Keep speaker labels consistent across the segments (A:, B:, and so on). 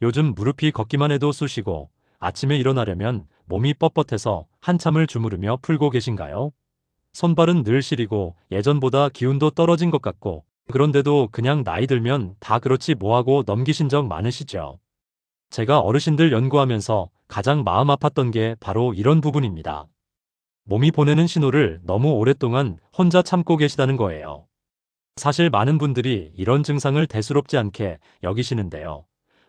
A: 요즘 무릎이 걷기만 해도 쑤시고 아침에 일어나려면 몸이 뻣뻣해서 한참을 주무르며 풀고 계신가요? 손발은 늘 시리고 예전보다 기운도 떨어진 것 같고 그런데도 그냥 나이 들면 다 그렇지 뭐하고 넘기신 적 많으시죠? 제가 어르신들 연구하면서 가장 마음 아팠던 게 바로 이런 부분입니다. 몸이 보내는 신호를 너무 오랫동안 혼자 참고 계시다는 거예요. 사실 많은 분들이 이런 증상을 대수롭지 않게 여기시는데요.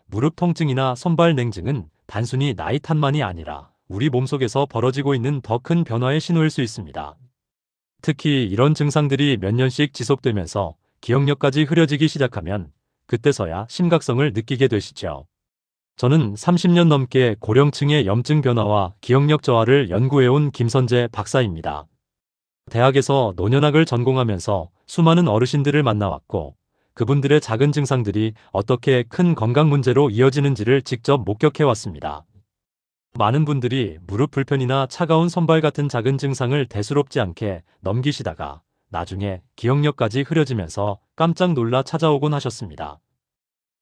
A: 무릎 통증이나 손발 냉증은 단순히 나이 탓만이 아니라 우리 몸속에서 벌어지고 있는 더 큰 변화의 신호일 수 있습니다. 특히 이런 증상들이 몇 년씩 지속되면서 기억력까지 흐려지기 시작하면 그때서야 심각성을 느끼게 되시죠. 저는 30년 넘게 고령층의 염증 변화와 기억력 저하를 연구해온 김선재 박사입니다. 대학에서 노년학을 전공하면서 수많은 어르신들을 만나왔고 그분들의 작은 증상들이 어떻게 큰 건강 문제로 이어지는지를 직접 목격해왔습니다. 많은 분들이 무릎 불편이나 차가운 손발 같은 작은 증상을 대수롭지 않게 넘기시다가 나중에 기억력까지 흐려지면서 깜짝 놀라 찾아오곤 하셨습니다.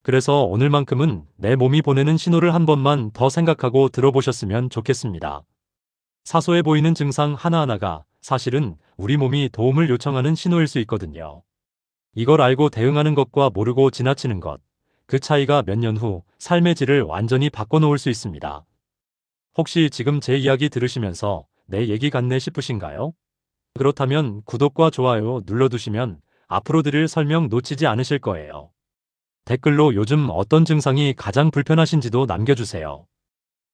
A: 그래서 오늘만큼은 내 몸이 보내는 신호를 한 번만 더 생각하고 들어보셨으면 좋겠습니다. 사소해 보이는 증상 하나하나가 사실은 우리 몸이 도움을 요청하는 신호일 수 있거든요. 이걸 알고 대응하는 것과 모르고 지나치는 것, 그 차이가 몇 년 후 삶의 질을 완전히 바꿔놓을 수 있습니다. 혹시 지금 제 이야기 들으시면서 내 얘기 같네 싶으신가요? 그렇다면 구독과 좋아요 눌러두시면 앞으로 드릴 설명 놓치지 않으실 거예요. 댓글로 요즘 어떤 증상이 가장 불편하신지도 남겨주세요.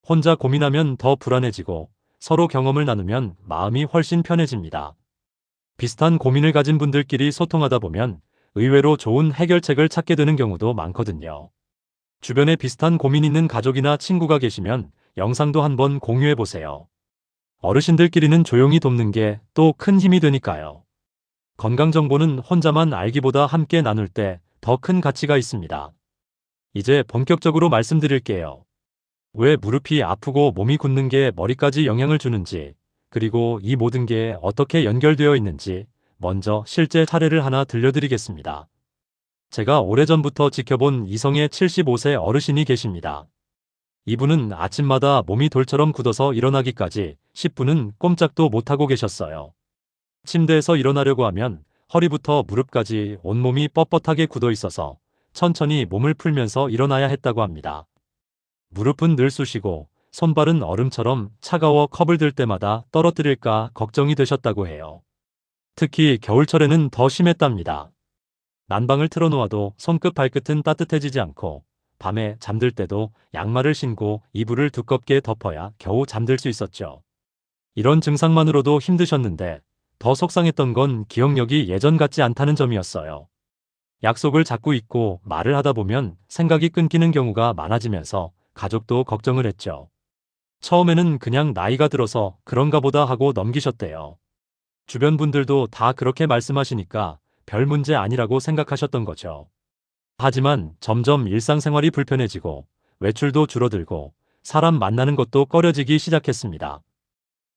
A: 혼자 고민하면 더 불안해지고 서로 경험을 나누면 마음이 훨씬 편해집니다. 비슷한 고민을 가진 분들끼리 소통하다 보면 의외로 좋은 해결책을 찾게 되는 경우도 많거든요. 주변에 비슷한 고민 있는 가족이나 친구가 계시면 영상도 한번 공유해보세요. 어르신들끼리는 조용히 돕는 게 또 큰 힘이 되니까요. 건강정보는 혼자만 알기보다 함께 나눌 때 더 큰 가치가 있습니다. 이제 본격적으로 말씀드릴게요. 왜 무릎이 아프고 몸이 굳는 게 머리까지 영향을 주는지, 그리고 이 모든 게 어떻게 연결되어 있는지 먼저 실제 사례를 하나 들려드리겠습니다. 제가 오래전부터 지켜본 이성의 75세 어르신이 계십니다. 이분은 아침마다 몸이 돌처럼 굳어서 일어나기까지 10분은 꼼짝도 못하고 계셨어요. 침대에서 일어나려고 하면 허리부터 무릎까지 온몸이 뻣뻣하게 굳어 있어서 천천히 몸을 풀면서 일어나야 했다고 합니다. 무릎은 늘 쑤시고 손발은 얼음처럼 차가워 컵을 들 때마다 떨어뜨릴까 걱정이 되셨다고 해요. 특히 겨울철에는 더 심했답니다. 난방을 틀어놓아도 손끝 발끝은 따뜻해지지 않고 밤에 잠들 때도 양말을 신고 이불을 두껍게 덮어야 겨우 잠들 수 있었죠. 이런 증상만으로도 힘드셨는데 더 속상했던 건 기억력이 예전 같지 않다는 점이었어요. 약속을 자꾸 잊고 말을 하다 보면 생각이 끊기는 경우가 많아지면서 가족도 걱정을 했죠. 처음에는 그냥 나이가 들어서 그런가 보다 하고 넘기셨대요. 주변 분들도 다 그렇게 말씀하시니까 별 문제 아니라고 생각하셨던 거죠. 하지만 점점 일상생활이 불편해지고 외출도 줄어들고 사람 만나는 것도 꺼려지기 시작했습니다.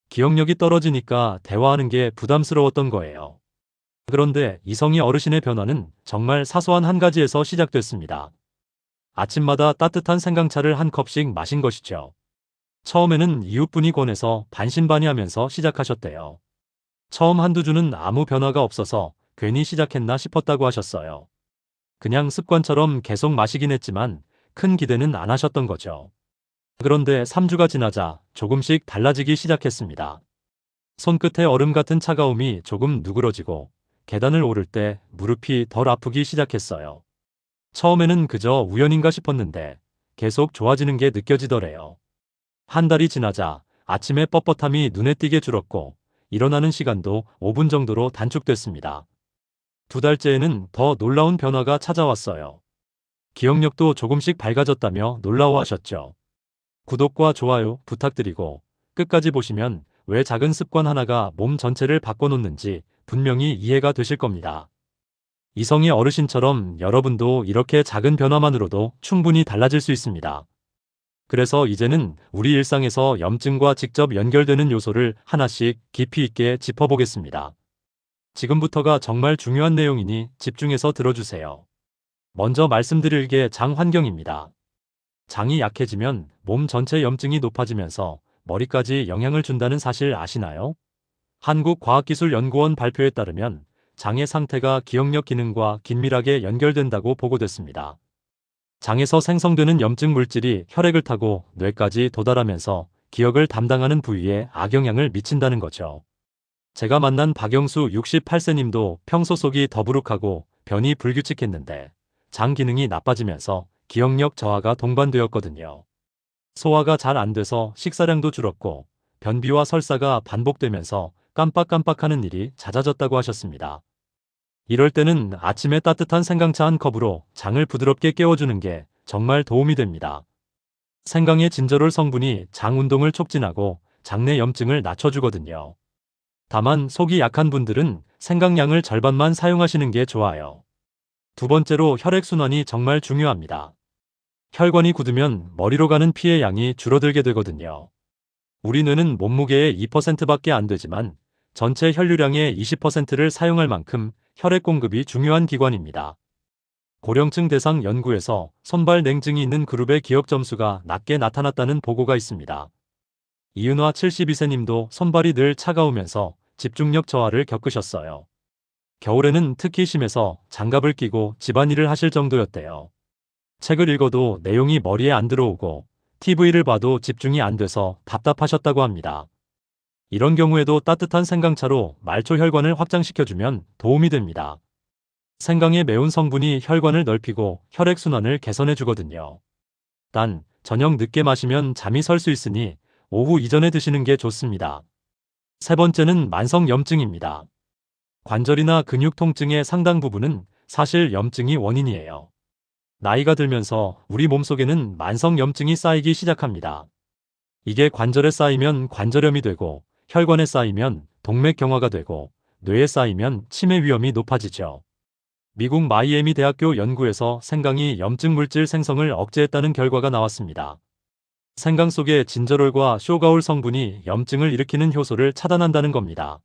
A: 기억력이 떨어지니까 대화하는 게 부담스러웠던 거예요. 그런데 이성희 어르신의 변화는 정말 사소한 한 가지에서 시작됐습니다. 아침마다 따뜻한 생강차를 한 컵씩 마신 것이죠. 처음에는 이웃분이 권해서 반신반의하면서 시작하셨대요. 처음 한두 주는 아무 변화가 없어서 괜히 시작했나 싶었다고 하셨어요. 그냥 습관처럼 계속 마시긴 했지만 큰 기대는 안 하셨던 거죠. 그런데 3주가 지나자 조금씩 달라지기 시작했습니다. 손끝에 얼음 같은 차가움이 조금 누그러지고 계단을 오를 때 무릎이 덜 아프기 시작했어요. 처음에는 그저 우연인가 싶었는데 계속 좋아지는 게 느껴지더래요. 한 달이 지나자 아침에 뻣뻣함이 눈에 띄게 줄었고 일어나는 시간도 5분 정도로 단축됐습니다. 두 달째에는 더 놀라운 변화가 찾아왔어요. 기억력도 조금씩 밝아졌다며 놀라워하셨죠. 구독과 좋아요 부탁드리고 끝까지 보시면 왜 작은 습관 하나가 몸 전체를 바꿔놓는지 분명히 이해가 되실 겁니다. 이성의 어르신처럼 여러분도 이렇게 작은 변화만으로도 충분히 달라질 수 있습니다. 그래서 이제는 우리 일상에서 염증과 직접 연결되는 요소를 하나씩 깊이 있게 짚어보겠습니다. 지금부터가 정말 중요한 내용이니 집중해서 들어주세요. 먼저 말씀드릴 게 장 환경입니다. 장이 약해지면 몸 전체 염증이 높아지면서 머리까지 영향을 준다는 사실 아시나요? 한국과학기술연구원 발표에 따르면 장의 상태가 기억력 기능과 긴밀하게 연결된다고 보고됐습니다. 장에서 생성되는 염증 물질이 혈액을 타고 뇌까지 도달하면서 기억을 담당하는 부위에 악영향을 미친다는 거죠. 제가 만난 박영수 68세 님도 평소 속이 더부룩하고 변이 불규칙했는데 장 기능이 나빠지면서 기억력 저하가 동반되었거든요. 소화가 잘 안 돼서 식사량도 줄었고 변비와 설사가 반복되면서 깜빡깜빡하는 일이 잦아졌다고 하셨습니다. 이럴 때는 아침에 따뜻한 생강차 한 컵으로 장을 부드럽게 깨워주는 게 정말 도움이 됩니다. 생강의 진저롤 성분이 장 운동을 촉진하고 장내 염증을 낮춰주거든요. 다만 속이 약한 분들은 생강량을 절반만 사용하시는 게 좋아요. 두 번째로 혈액순환이 정말 중요합니다. 혈관이 굳으면 머리로 가는 피의 양이 줄어들게 되거든요. 우리 뇌는 몸무게의 2%밖에 안 되지만 전체 혈류량의 20%를 사용할 만큼 혈액 공급이 중요한 기관입니다. 고령층 대상 연구에서 손발 냉증이 있는 그룹의 기억 점수가 낮게 나타났다는 보고가 있습니다. 이은화 72세 님도 손발이 늘 차가우면서 집중력 저하를 겪으셨어요. 겨울에는 특히 심해서 장갑을 끼고 집안일을 하실 정도였대요. 책을 읽어도 내용이 머리에 안 들어오고 TV를 봐도 집중이 안 돼서 답답하셨다고 합니다. 이런 경우에도 따뜻한 생강차로 말초 혈관을 확장시켜주면 도움이 됩니다. 생강의 매운 성분이 혈관을 넓히고 혈액순환을 개선해 주거든요. 단, 저녁 늦게 마시면 잠이 설 수 있으니 오후 이전에 드시는 게 좋습니다. 세 번째는 만성 염증입니다. 관절이나 근육 통증의 상당 부분은 사실 염증이 원인이에요. 나이가 들면서 우리 몸속에는 만성 염증이 쌓이기 시작합니다. 이게 관절에 쌓이면 관절염이 되고 혈관에 쌓이면 동맥경화가 되고 뇌에 쌓이면 치매 위험이 높아지죠. 미국 마이애미 대학교 연구에서 생강이 염증 물질 생성을 억제했다는 결과가 나왔습니다. 생강 속의 진저롤과 쇼가올 성분이 염증을 일으키는 효소를 차단한다는 겁니다.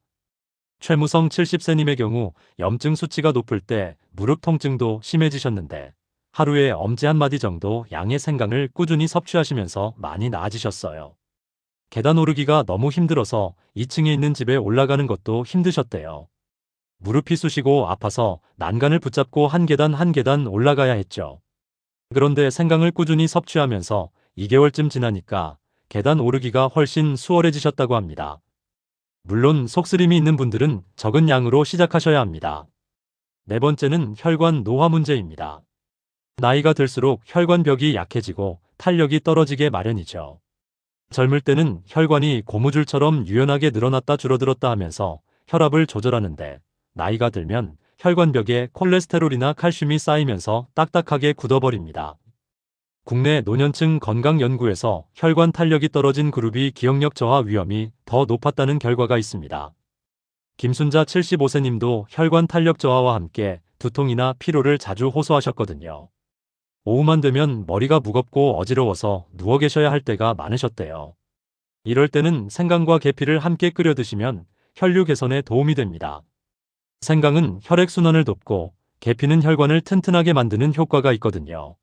A: 최무성 70세님의 경우 염증 수치가 높을 때 무릎 통증도 심해지셨는데 하루에 엄지 한 마디 정도 양의 생강을 꾸준히 섭취하시면서 많이 나아지셨어요. 계단 오르기가 너무 힘들어서 2층에 있는 집에 올라가는 것도 힘드셨대요. 무릎이 쑤시고 아파서 난간을 붙잡고 한 계단 한 계단 올라가야 했죠. 그런데 생강을 꾸준히 섭취하면서 2개월쯤 지나니까 계단 오르기가 훨씬 수월해지셨다고 합니다. 물론 속쓰림이 있는 분들은 적은 양으로 시작하셔야 합니다. 네 번째는 혈관 노화 문제입니다. 나이가 들수록 혈관벽이 약해지고 탄력이 떨어지게 마련이죠. 젊을 때는 혈관이 고무줄처럼 유연하게 늘어났다 줄어들었다 하면서 혈압을 조절하는데 나이가 들면 혈관벽에 콜레스테롤이나 칼슘이 쌓이면서 딱딱하게 굳어버립니다. 국내 노년층 건강연구에서 혈관 탄력이 떨어진 그룹이 기억력 저하 위험이 더 높았다는 결과가 있습니다. 김순자 75세 님도 혈관 탄력 저하와 함께 두통이나 피로를 자주 호소하셨거든요. 오후만 되면 머리가 무겁고 어지러워서 누워 계셔야 할 때가 많으셨대요. 이럴 때는 생강과 계피를 함께 끓여 드시면 혈류 개선에 도움이 됩니다. 생강은 혈액순환을 돕고 계피는 혈관을 튼튼하게 만드는 효과가 있거든요.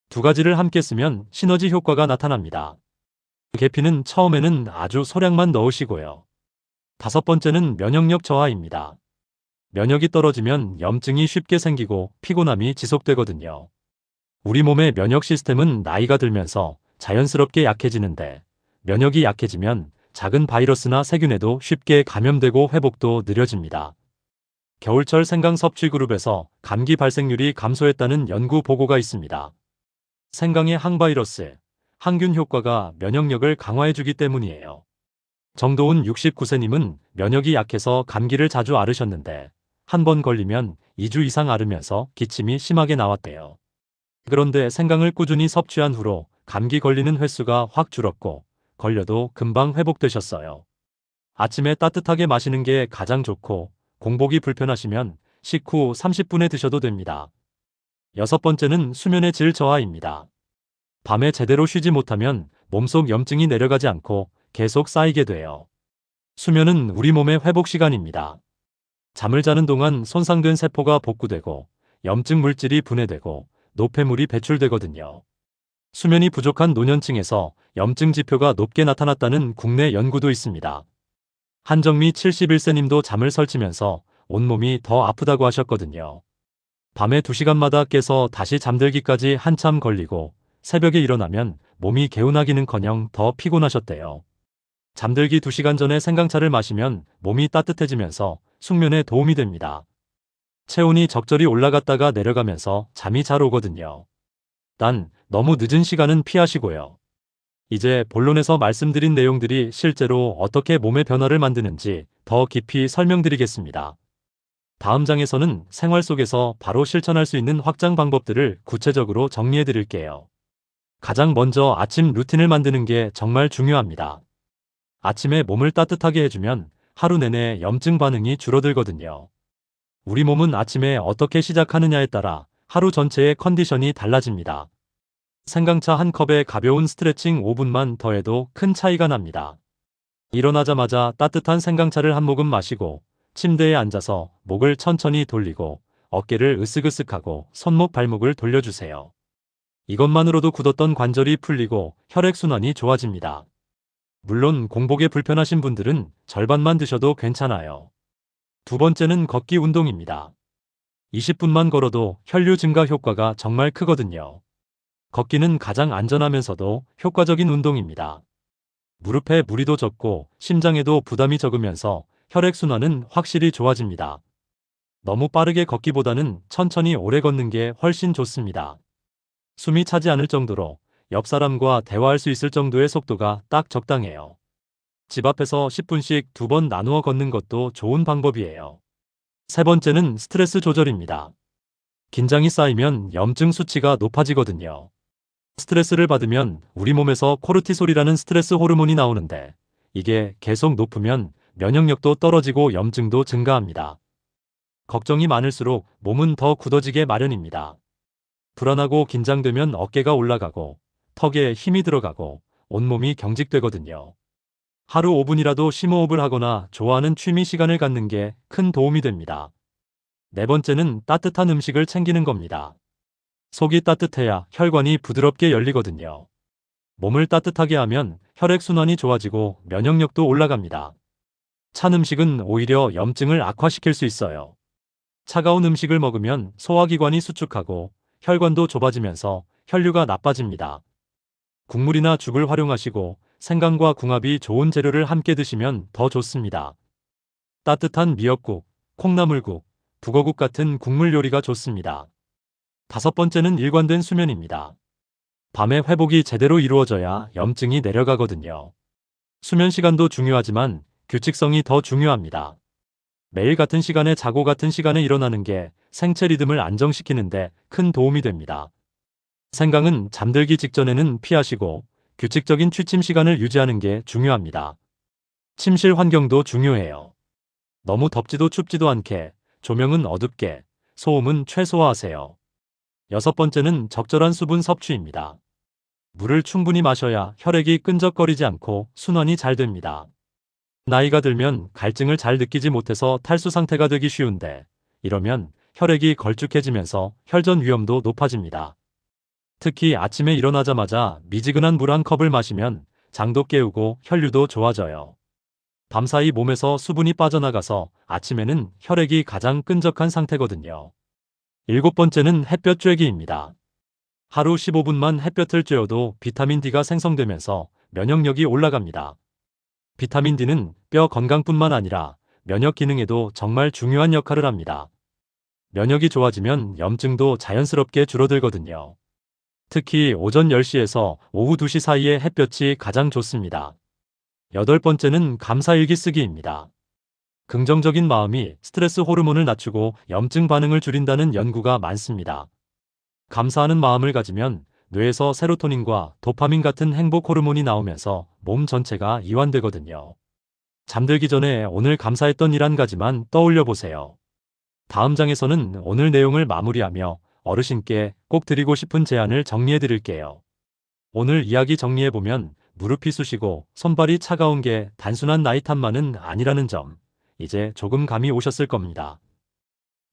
A: 두 가지를 함께 쓰면 시너지 효과가 나타납니다. 계피는 처음에는 아주 소량만 넣으시고요. 다섯 번째는 면역력 저하입니다. 면역이 떨어지면 염증이 쉽게 생기고 피곤함이 지속되거든요. 우리 몸의 면역 시스템은 나이가 들면서 자연스럽게 약해지는데 면역이 약해지면 작은 바이러스나 세균에도 쉽게 감염되고 회복도 느려집니다. 겨울철 생강 섭취 그룹에서 감기 발생률이 감소했다는 연구 보고가 있습니다. 생강의 항바이러스, 항균 효과가 면역력을 강화해주기 때문이에요. 정도훈 69세님은 면역이 약해서 감기를 자주 앓으셨는데 한 번 걸리면 2주 이상 앓으면서 기침이 심하게 나왔대요. 그런데 생강을 꾸준히 섭취한 후로 감기 걸리는 횟수가 확 줄었고 걸려도 금방 회복되셨어요. 아침에 따뜻하게 마시는 게 가장 좋고 공복이 불편하시면 식후 30분에 드셔도 됩니다. 여섯 번째는 수면의 질 저하입니다. 밤에 제대로 쉬지 못하면 몸속 염증이 내려가지 않고 계속 쌓이게 돼요. 수면은 우리 몸의 회복 시간입니다. 잠을 자는 동안 손상된 세포가 복구되고 염증 물질이 분해되고 노폐물이 배출되거든요. 수면이 부족한 노년층에서 염증 지표가 높게 나타났다는 국내 연구도 있습니다. 한정미 71세님도 잠을 설치면서 온몸이 더 아프다고 하셨거든요. 밤에 2시간마다 깨서 다시 잠들기까지 한참 걸리고 새벽에 일어나면 몸이 개운하기는커녕 더 피곤하셨대요. 잠들기 2시간 전에 생강차를 마시면 몸이 따뜻해지면서 숙면에 도움이 됩니다. 체온이 적절히 올라갔다가 내려가면서 잠이 잘 오거든요. 단, 너무 늦은 시간은 피하시고요. 이제 본론에서 말씀드린 내용들이 실제로 어떻게 몸의 변화를 만드는지 더 깊이 설명드리겠습니다. 다음 장에서는 생활 속에서 바로 실천할 수 있는 확장 방법들을 구체적으로 정리해 드릴게요. 가장 먼저 아침 루틴을 만드는 게 정말 중요합니다. 아침에 몸을 따뜻하게 해주면 하루 내내 염증 반응이 줄어들거든요. 우리 몸은 아침에 어떻게 시작하느냐에 따라 하루 전체의 컨디션이 달라집니다. 생강차 한 컵에 가벼운 스트레칭 5분만 더해도 큰 차이가 납니다. 일어나자마자 따뜻한 생강차를 한 모금 마시고 침대에 앉아서 목을 천천히 돌리고 어깨를 으쓱으쓱하고 손목 발목을 돌려주세요. 이것만으로도 굳었던 관절이 풀리고 혈액순환이 좋아집니다. 물론 공복에 불편하신 분들은 절반만 드셔도 괜찮아요. 두 번째는 걷기 운동입니다. 20분만 걸어도 혈류 증가 효과가 정말 크거든요. 걷기는 가장 안전하면서도 효과적인 운동입니다. 무릎에 무리도 적고 심장에도 부담이 적으면서 혈액순환은 확실히 좋아집니다. 너무 빠르게 걷기보다는 천천히 오래 걷는 게 훨씬 좋습니다. 숨이 차지 않을 정도로 옆 사람과 대화할 수 있을 정도의 속도가 딱 적당해요. 집 앞에서 10분씩 2번 나누어 걷는 것도 좋은 방법이에요. 세 번째는 스트레스 조절입니다. 긴장이 쌓이면 염증 수치가 높아지거든요. 스트레스를 받으면 우리 몸에서 코르티솔이라는 스트레스 호르몬이 나오는데 이게 계속 높으면 면역력도 떨어지고 염증도 증가합니다. 걱정이 많을수록 몸은 더 굳어지게 마련입니다. 불안하고 긴장되면 어깨가 올라가고 턱에 힘이 들어가고 온몸이 경직되거든요. 하루 5분이라도 심호흡을 하거나 좋아하는 취미 시간을 갖는 게 큰 도움이 됩니다. 네 번째는 따뜻한 음식을 챙기는 겁니다. 속이 따뜻해야 혈관이 부드럽게 열리거든요. 몸을 따뜻하게 하면 혈액순환이 좋아지고 면역력도 올라갑니다. 찬 음식은 오히려 염증을 악화시킬 수 있어요. 차가운 음식을 먹으면 소화기관이 수축하고 혈관도 좁아지면서 혈류가 나빠집니다. 국물이나 죽을 활용하시고 생강과 궁합이 좋은 재료를 함께 드시면 더 좋습니다. 따뜻한 미역국, 콩나물국, 북어국 같은 국물 요리가 좋습니다. 다섯 번째는 일관된 수면입니다. 밤에 회복이 제대로 이루어져야 염증이 내려가거든요. 수면 시간도 중요하지만 규칙성이 더 중요합니다. 매일 같은 시간에 자고 같은 시간에 일어나는 게 생체 리듬을 안정시키는데 큰 도움이 됩니다. 생강은 잠들기 직전에는 피하시고 규칙적인 취침 시간을 유지하는 게 중요합니다. 침실 환경도 중요해요. 너무 덥지도 춥지도 않게, 조명은 어둡게, 소음은 최소화하세요. 여섯 번째는 적절한 수분 섭취입니다. 물을 충분히 마셔야 혈액이 끈적거리지 않고 순환이 잘 됩니다. 나이가 들면 갈증을 잘 느끼지 못해서 탈수 상태가 되기 쉬운데 이러면 혈액이 걸쭉해지면서 혈전 위험도 높아집니다. 특히 아침에 일어나자마자 미지근한 물 한 컵을 마시면 장도 깨우고 혈류도 좋아져요. 밤사이 몸에서 수분이 빠져나가서 아침에는 혈액이 가장 끈적한 상태거든요. 일곱 번째는 햇볕 쬐기입니다. 하루 15분만 햇볕을 쬐어도 비타민 D가 생성되면서 면역력이 올라갑니다. 비타민 D는 뼈 건강뿐만 아니라 면역 기능에도 정말 중요한 역할을 합니다. 면역이 좋아지면 염증도 자연스럽게 줄어들거든요. 특히 오전 10시에서 오후 2시 사이에 햇볕이 가장 좋습니다. 여덟 번째는 감사일기 쓰기입니다. 긍정적인 마음이 스트레스 호르몬을 낮추고 염증 반응을 줄인다는 연구가 많습니다. 감사하는 마음을 가지면 뇌에서 세로토닌과 도파민 같은 행복 호르몬이 나오면서 몸 전체가 이완되거든요. 잠들기 전에 오늘 감사했던 일 한 가지만 떠올려 보세요. 다음 장에서는 오늘 내용을 마무리하며 어르신께 꼭 드리고 싶은 제안을 정리해 드릴게요. 오늘 이야기 정리해보면 무릎이 쑤시고 손발이 차가운 게 단순한 나이 탓만은 아니라는 점, 이제 조금 감이 오셨을 겁니다.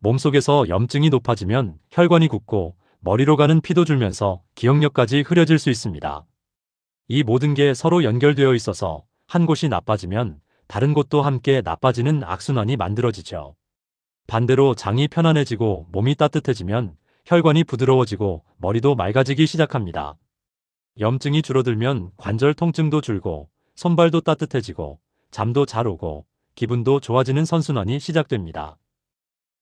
A: 몸속에서 염증이 높아지면 혈관이 굳고 머리로 가는 피도 줄면서 기억력까지 흐려질 수 있습니다. 이 모든 게 서로 연결되어 있어서 한 곳이 나빠지면 다른 곳도 함께 나빠지는 악순환이 만들어지죠. 반대로 장이 편안해지고 몸이 따뜻해지면 혈관이 부드러워지고 머리도 맑아지기 시작합니다. 염증이 줄어들면 관절 통증도 줄고 손발도 따뜻해지고 잠도 잘 오고 기분도 좋아지는 선순환이 시작됩니다.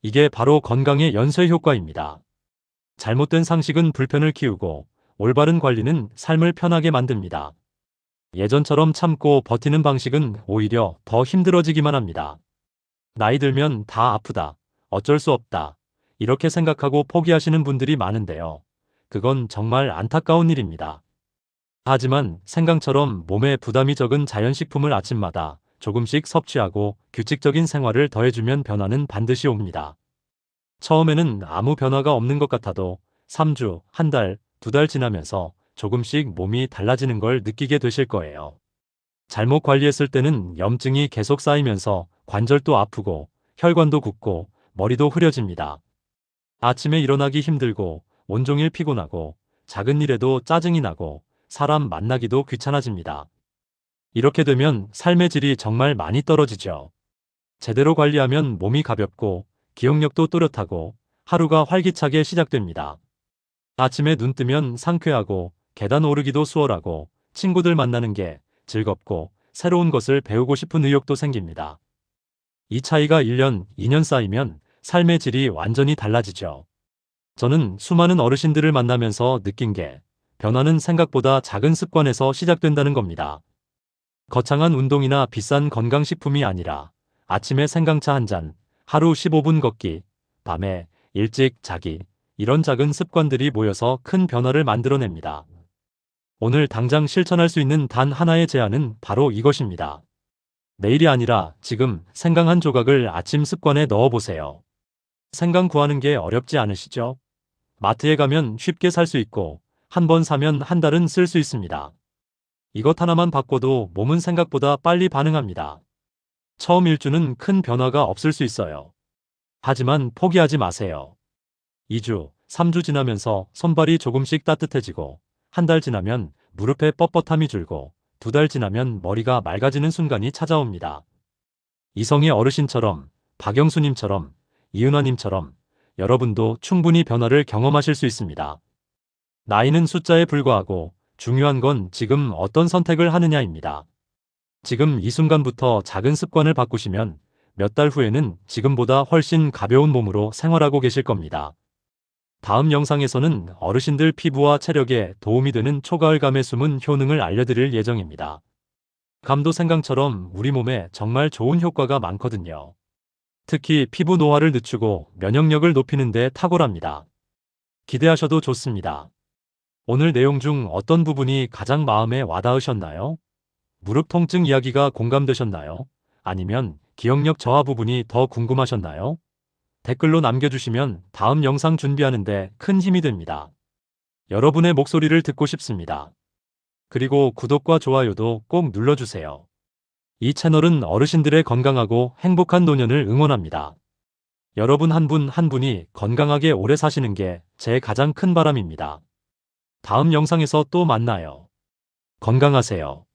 A: 이게 바로 건강의 연쇄 효과입니다. 잘못된 상식은 불편을 키우고 올바른 관리는 삶을 편하게 만듭니다. 예전처럼 참고 버티는 방식은 오히려 더 힘들어지기만 합니다. 나이 들면 다 아프다, 어쩔 수 없다, 이렇게 생각하고 포기하시는 분들이 많은데요. 그건 정말 안타까운 일입니다. 하지만 생강처럼 몸에 부담이 적은 자연식품을 아침마다 조금씩 섭취하고 규칙적인 생활을 더해주면 변화는 반드시 옵니다. 처음에는 아무 변화가 없는 것 같아도 3주, 한 달, 2달 지나면서 조금씩 몸이 달라지는 걸 느끼게 되실 거예요. 잘못 관리했을 때는 염증이 계속 쌓이면서 관절도 아프고 혈관도 붓고 머리도 흐려집니다. 아침에 일어나기 힘들고 온종일 피곤하고 작은 일에도 짜증이 나고 사람 만나기도 귀찮아집니다. 이렇게 되면 삶의 질이 정말 많이 떨어지죠. 제대로 관리하면 몸이 가볍고 기억력도 또렷하고 하루가 활기차게 시작됩니다. 아침에 눈 뜨면 상쾌하고 계단 오르기도 수월하고 친구들 만나는 게 즐겁고 새로운 것을 배우고 싶은 의욕도 생깁니다. 이 차이가 1년, 2년 쌓이면 삶의 질이 완전히 달라지죠. 저는 수많은 어르신들을 만나면서 느낀 게 변화는 생각보다 작은 습관에서 시작된다는 겁니다. 거창한 운동이나 비싼 건강식품이 아니라 아침에 생강차 한 잔, 하루 15분 걷기, 밤에 일찍 자기, 이런 작은 습관들이 모여서 큰 변화를 만들어냅니다. 오늘 당장 실천할 수 있는 단 하나의 제안은 바로 이것입니다. 내일이 아니라 지금 생강 한 조각을 아침 습관에 넣어보세요. 생강 구하는 게 어렵지 않으시죠? 마트에 가면 쉽게 살 수 있고 한 번 사면 한 달은 쓸 수 있습니다. 이것 하나만 바꿔도 몸은 생각보다 빨리 반응합니다. 처음 일주는 큰 변화가 없을 수 있어요. 하지만 포기하지 마세요. 2주, 3주 지나면서 손발이 조금씩 따뜻해지고 한 달 지나면 무릎에 뻣뻣함이 줄고 2달 지나면 머리가 맑아지는 순간이 찾아옵니다. 이성의 어르신처럼, 박영수님처럼, 이은화님처럼 여러분도 충분히 변화를 경험하실 수 있습니다. 나이는 숫자에 불과하고 중요한 건 지금 어떤 선택을 하느냐입니다. 지금 이 순간부터 작은 습관을 바꾸시면 몇 달 후에는 지금보다 훨씬 가벼운 몸으로 생활하고 계실 겁니다. 다음 영상에서는 어르신들 피부와 체력에 도움이 되는 초가을감의 숨은 효능을 알려드릴 예정입니다. 감도 생강처럼 우리 몸에 정말 좋은 효과가 많거든요. 특히 피부 노화를 늦추고 면역력을 높이는 데 탁월합니다. 기대하셔도 좋습니다. 오늘 내용 중 어떤 부분이 가장 마음에 와닿으셨나요? 무릎 통증 이야기가 공감되셨나요? 아니면 기억력 저하 부분이 더 궁금하셨나요? 댓글로 남겨주시면 다음 영상 준비하는데 큰 힘이 됩니다. 여러분의 목소리를 듣고 싶습니다. 그리고 구독과 좋아요도 꼭 눌러주세요. 이 채널은 어르신들의 건강하고 행복한 노년을 응원합니다. 여러분 한 분 한 분이 건강하게 오래 사시는 게 제 가장 큰 바람입니다. 다음 영상에서 또 만나요. 건강하세요.